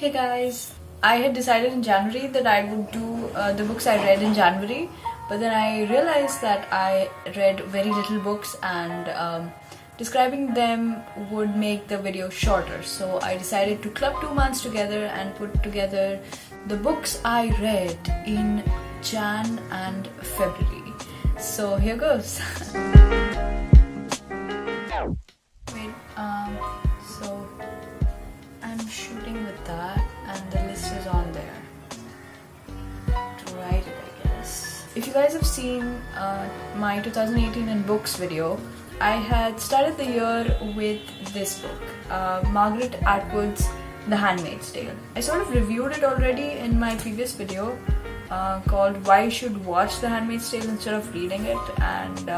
Hey guys, I had decided in January that I would do the books I read in January, but then I realized that I read very little books and describing them would make the video shorter. So I decided to club 2 months together and put together the books I read in Jan and February. So here goes. Wait, so I'm shooting with that and the list is on there to write it, I guess. If you guys have seen my 2018 in books video, I had started the year with this book, Margaret Atwood's The Handmaid's Tale. I sort of reviewed it already in my previous video called Why You Should Watch The Handmaid's Tale instead of reading it, and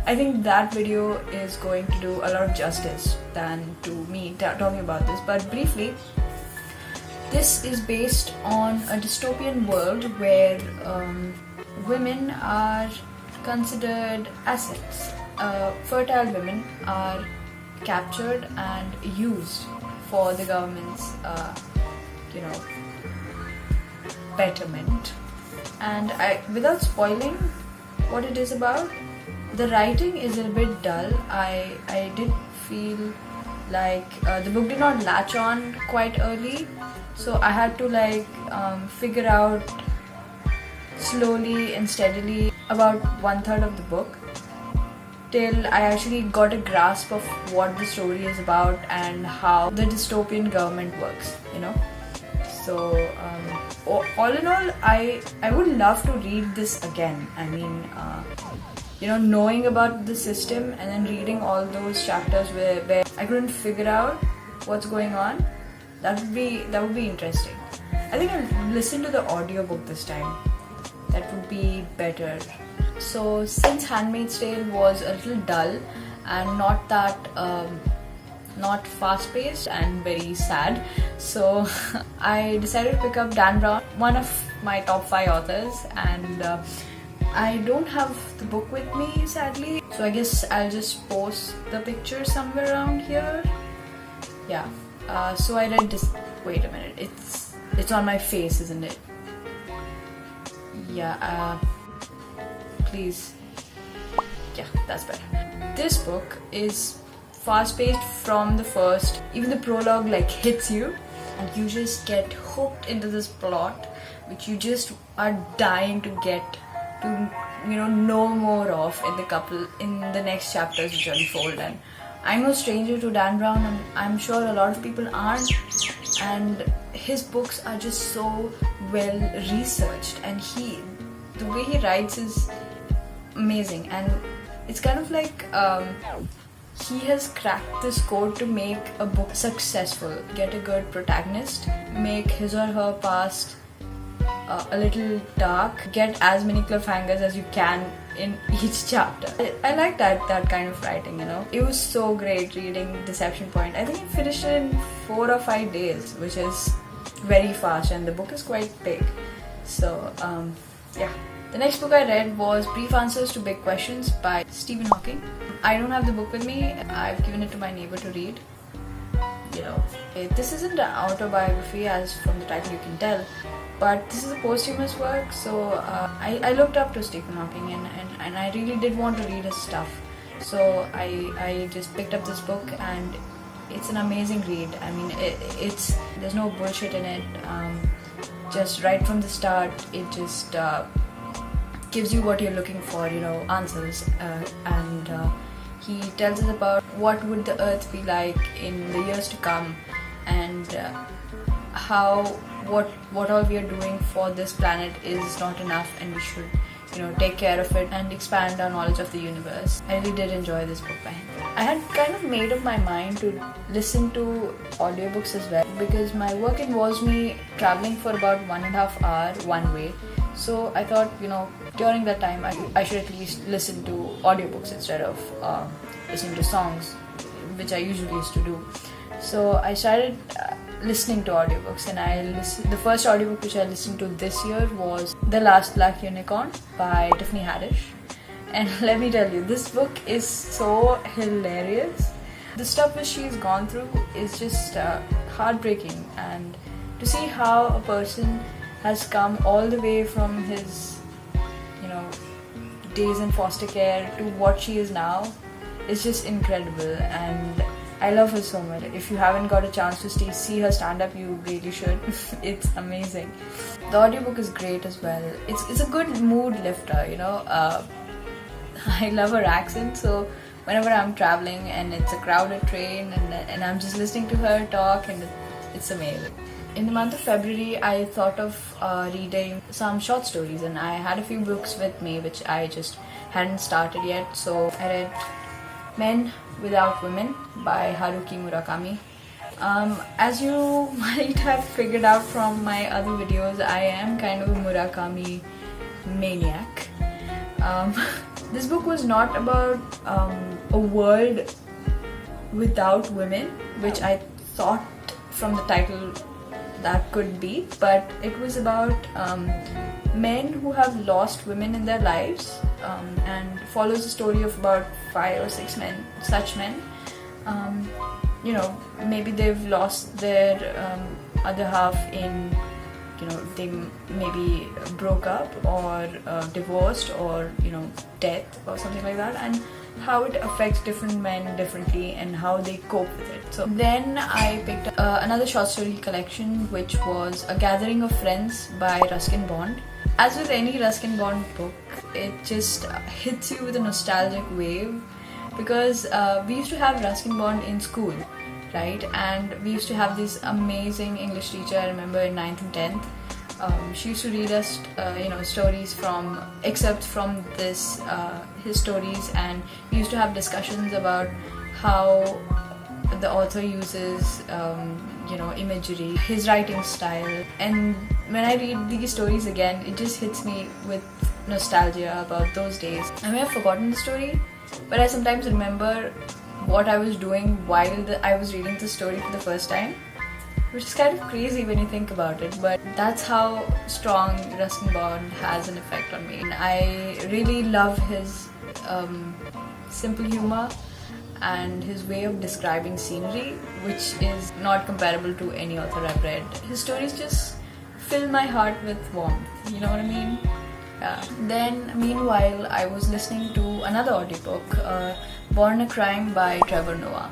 I think that video is going to do a lot of justice than to me talking about this. But briefly, this is based on a dystopian world where women are considered assets. Fertile women are captured and used for the government's, betterment. And without spoiling what it is about, the writing is a bit dull. I did feel like the book did not latch on quite early, so I had to figure out slowly and steadily about 1/3 of the book till I actually got a grasp of what the story is about and how the dystopian government works, So all in all, I would love to read this again. I mean, knowing about the system and then reading all those chapters where I couldn't figure out what's going on, that would be interesting. I think I'll listen to the audiobook this time. That would be better. So since Handmaid's Tale was a little dull and not fast-paced and very sad, so I decided to pick up Dan Brown, one of my top 5 authors, and I don't have the book with me, sadly, so I guess I'll just post the picture somewhere around here. Yeah, so I read this. Wait a minute, it's on my face, isn't it? Yeah, please. Yeah, that's better. This book is fast-paced from the first. Even the prologue hits you and you just get hooked into this plot which you just are dying to get to know more of in the next chapters which unfold. And I'm no stranger to Dan Brown, and I'm sure a lot of people aren't, and his books are just so well researched, and the way he writes is amazing. And it's kind of like he has cracked this code to make a book successful. Get a good protagonist, make his or her past a little dark, get as many cliffhangers as you can in each chapter. I like that kind of writing, It was so great reading Deception Point. I think I finished it in 4 or 5 days, which is very fast, and the book is quite big. So, yeah. The next book I read was Brief Answers to Big Questions by Stephen Hawking. I don't have the book with me. I've given it to my neighbor to read. This isn't an autobiography, as from the title you can tell, but this is a posthumous work, so I looked up to Stephen Hawking and I really did want to read his stuff. So I just picked up this book, and it's an amazing read. I mean, there's no bullshit in it. Just right from the start, it just gives you what you're looking for, answers, and he tells us about what would the earth be like in the years to come, and how what all we are doing for this planet is not enough, and we should take care of it and expand our knowledge of the universe. I really did enjoy this book by him. I had kind of made up my mind to listen to audiobooks as well, because my work involves me traveling for about 1.5 hours one way. So I thought, during that time I should at least listen to audiobooks instead of listening to songs, which I usually used to do. So I started listening to audiobooks, and the first audiobook which I listened to this year was The Last Black Unicorn by Tiffany Haddish. And let me tell you, this book is so hilarious. The stuff which she's gone through is just heartbreaking, and to see how a person has come all the way from his, days in foster care to what she is now is just incredible, and I love her so much. If you haven't got a chance to see her stand up, you really should. It's amazing. The audiobook is great as well. It's a good mood lifter, I love her accent, so whenever I'm traveling and it's a crowded train and I'm just listening to her talk, and it's amazing. In the month of February, I thought of reading some short stories, and I had a few books with me which I just hadn't started yet. So I read Men Without Women by Haruki Murakami. As you might have figured out from my other videos, I am kind of a Murakami maniac. This book was not about a world without women, which I thought from the title that could be, but it was about men who have lost women in their lives, and follows the story of about 5 or 6 such men. Maybe they've lost their other half in, they maybe broke up or divorced or, death or something like that, and how it affects different men differently and how they cope with it. So then I picked up another short story collection, which was A Gathering of Friends by Ruskin Bond. As with any Ruskin Bond book, it just hits you with a nostalgic wave, because we used to have Ruskin Bond in school, right? And we used to have this amazing English teacher, I remember in 9th and 10th. She used to read us, stories excerpts from his stories, and we used to have discussions about how the author uses, imagery, his writing style. And when I read these stories again, it just hits me with nostalgia about those days. I may have forgotten the story, but I sometimes remember what I was doing while I was reading the story for the first time, which is kind of crazy when you think about it, but that's how strong Ruskin Bond has an effect on me. And I really love his simple humor and his way of describing scenery, which is not comparable to any author I've read. His stories just fill my heart with warmth, you know what I mean? Yeah. Then, meanwhile, I was listening to another audiobook, Born a Crime by Trevor Noah.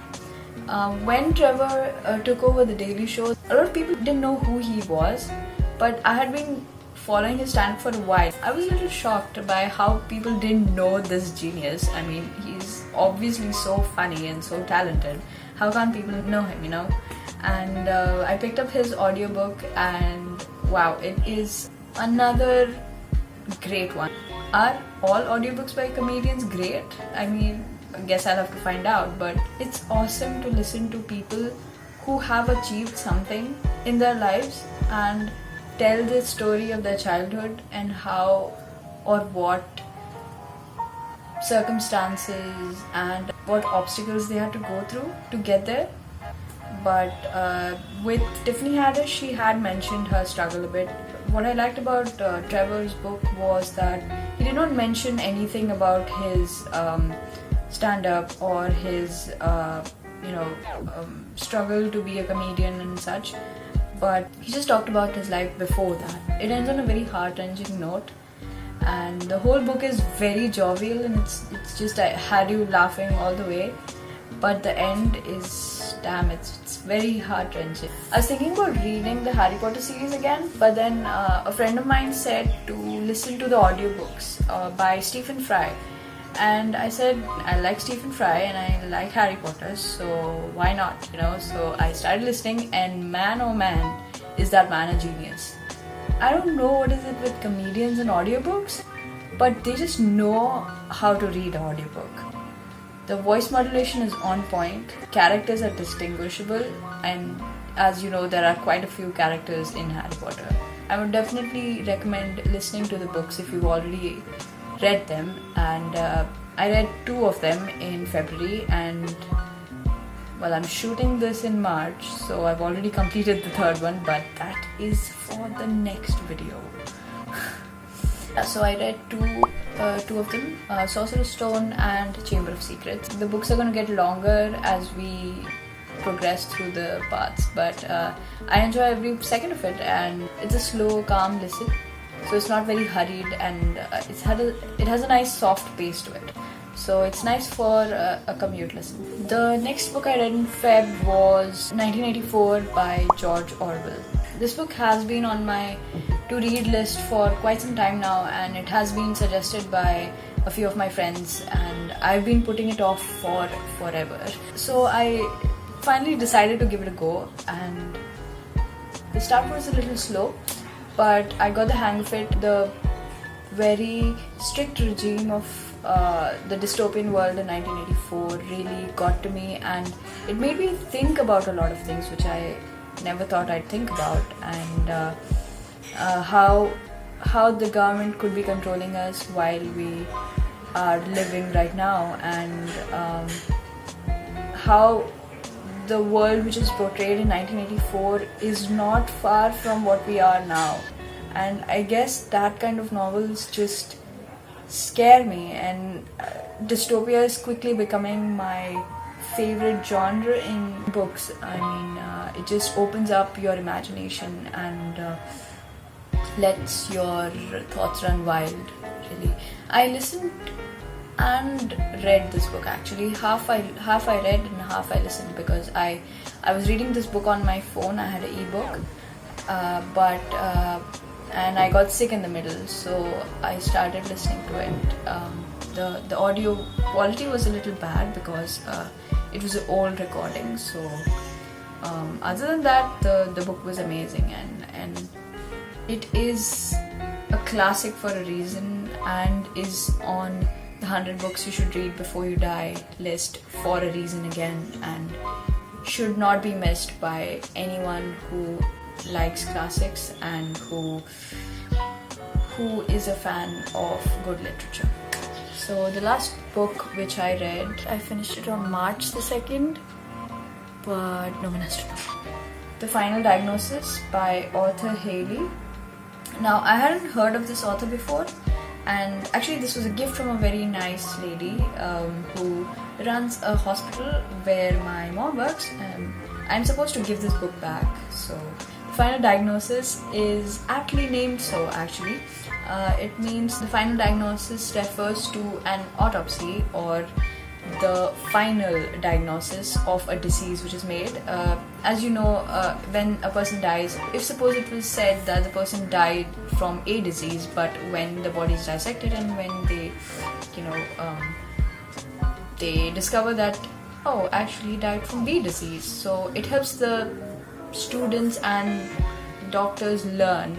When Trevor took over The Daily Show, a lot of people didn't know who he was, but I had been following his stand for a while. I was a little shocked by how people didn't know this genius. I mean, he's obviously so funny and so talented. How can't people know him, And I picked up his audiobook, and wow, it is another great one. Are all audiobooks by comedians great? I mean, I guess I'll have to find out, but it's awesome to listen to people who have achieved something in their lives and tell the story of their childhood and how or what circumstances and what obstacles they had to go through to get there. But with Tiffany Haddish, she had mentioned her struggle a bit. What I liked about Trevor's book was that he did not mention anything about his stand-up or his struggle to be a comedian and such, but he just talked about his life before that. It ends on a very heart-wrenching note, and the whole book is very jovial, and it's just I had you laughing all the way. But the end is, damn, it's very heart-wrenching. I was thinking about reading the Harry Potter series again, but then a friend of mine said to listen to the audiobooks by Stephen Fry. And I said, I like Stephen Fry and I like Harry Potter, so why not, So I started listening, and man oh man, is that man a genius. I don't know what is it with comedians and audiobooks, but they just know how to read an audiobook. The voice modulation is on point, characters are distinguishable, and as you know, there are quite a few characters in Harry Potter. I would definitely recommend listening to the books if you've already read them, and I read 2 of them in February, and well, I'm shooting this in March, so I've already completed the 3rd one, but that is for the next video. So I read two of them, Sorcerer's Stone and Chamber of Secrets. The books are going to get longer as we progress through the parts, but I enjoy every second of it, and it's a slow, calm listen. So it's not very hurried, and it has a nice soft pace to it. So it's nice for a commute listen. The next book I read in Feb was 1984 by George Orwell. This book has been on my to-read list for quite some time now, and it has been suggested by a few of my friends, and I've been putting it off for forever. So I finally decided to give it a go, and the start was a little slow, but I got the hang of it. The very strict regime of the dystopian world in 1984 really got to me, and it made me think about a lot of things which I never thought I'd think about, and how the government could be controlling us while we are living right now, and how the world which is portrayed in 1984 is not far from what we are now. And I guess that kind of novels just scare me, and dystopia is quickly becoming my favorite genre in books. I mean, it just opens up your imagination and lets your thoughts run wild, really. I listened and read this book actually. Half I read and half I listened, because I was reading this book on my phone. I had an ebook, and I got sick in the middle, so I started listening to it. The audio quality was a little bad because it was an old recording. So other than that, the book was amazing, and it is a classic for a reason, and is on the 100 books you should read before you die list for a reason again, and should not be missed by anyone who likes classics and who is a fan of good literature. So the last book which I read, I finished it on March the 2nd, but no one has to know. The Final Diagnosis by author Haley. Now, I hadn't heard of this author before, and actually this was a gift from a very nice lady who runs a hospital where my mom works, and I'm supposed to give this book back. So Final Diagnosis is aptly named so, actually. It means the final diagnosis refers to an autopsy, or the final diagnosis of a disease which is made. As you know, when a person dies, if suppose it was said that the person died from a disease, but when the body is dissected and when they, they discover that, oh, actually he died from B disease. So it helps the students and doctors learn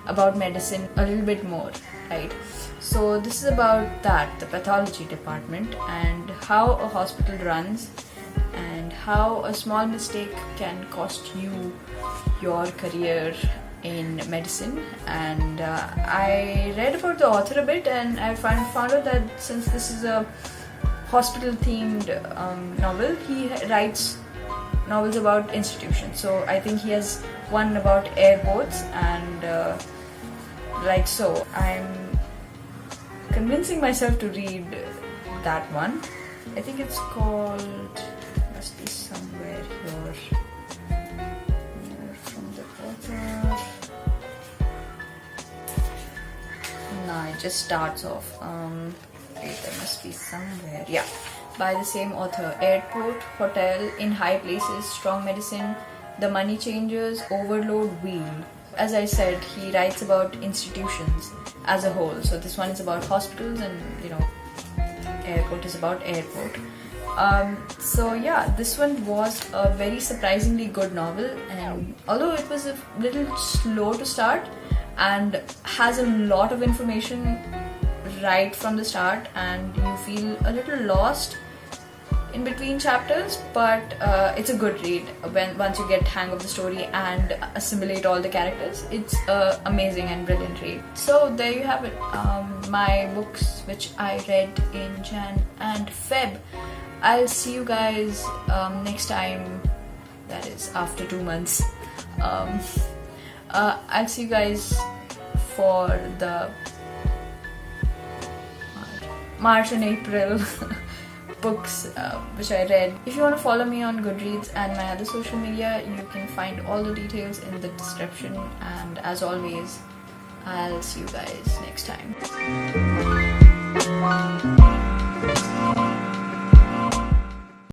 about medicine a little bit more, right? So this is about that, the pathology department, and how a hospital runs, and how a small mistake can cost you your career in medicine. And I read about the author a bit, and I found out that since this is a hospital themed novel, he writes novels about institutions. So I think he has one about airports, and like so, I'm convincing myself to read that one. I think it's called, must be somewhere here from the author. No, it just starts off. Wait, there must be somewhere. Yeah, by the same author. Airport, Hotel, In High Places, Strong Medicine, The Money Changers, Overload, Wheel. As I said, he writes about institutions as a whole. So this one is about hospitals, and airport is about airport. So yeah, this one was a very surprisingly good novel, and although it was a little slow to start and has a lot of information right from the start, and you feel a little lost in between chapters, but it's a good read once you get hang of the story and assimilate all the characters. It's an amazing and brilliant read. So there you have it, my books which I read in Jan and Feb. I'll see you guys next time, that is after 2 months. I'll see you guys for the March and April books which I read. If you want to follow me on Goodreads and my other social media, you can find all the details in the description. And as always, I'll see you guys next time.